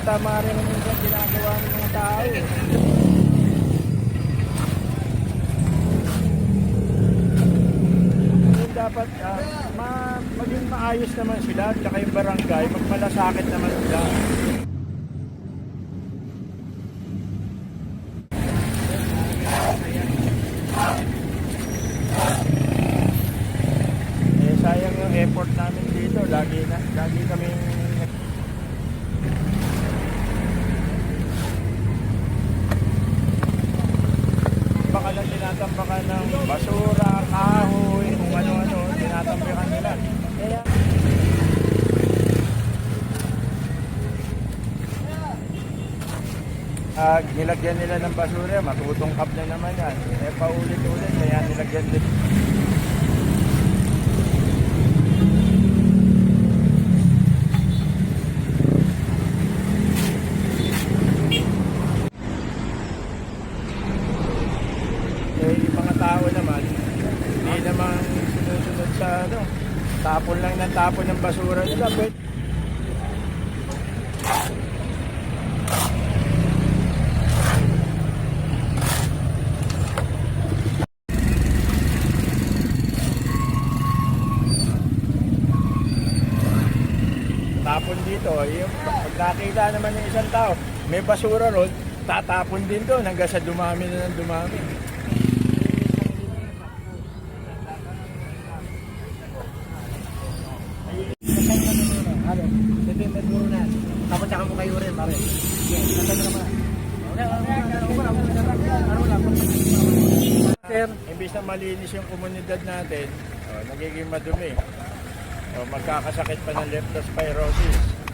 tama rin ang minsan ginagawa ng mga tao. Dapat maging maayos naman sila, tsaka yung barangay, magmalasakit naman sila. Sayang yung effort namin dito, lagi kaming baka lang tinatambakan ng basura, kahoy, kung ano-ano, tinatambakan nila. Kaya nilagyan nila ng basura, matutungkap na naman yan. Paulit-ulit, kaya nilagyan din. Yung mga tao naman, hindi naman sinusunod sa tapon lang ng tapon ng basura nila. Tapon dito, yung pag nakita naman yung isang tao, may basura ron, tatapon din doon hanggang sa dumami na ng dumami. Tapos tsaka mo kayo rin, pare. Sir, imbis na malinis yung komunidad natin, nagiging madumi. Magkakasakit pa ng leptospirosis.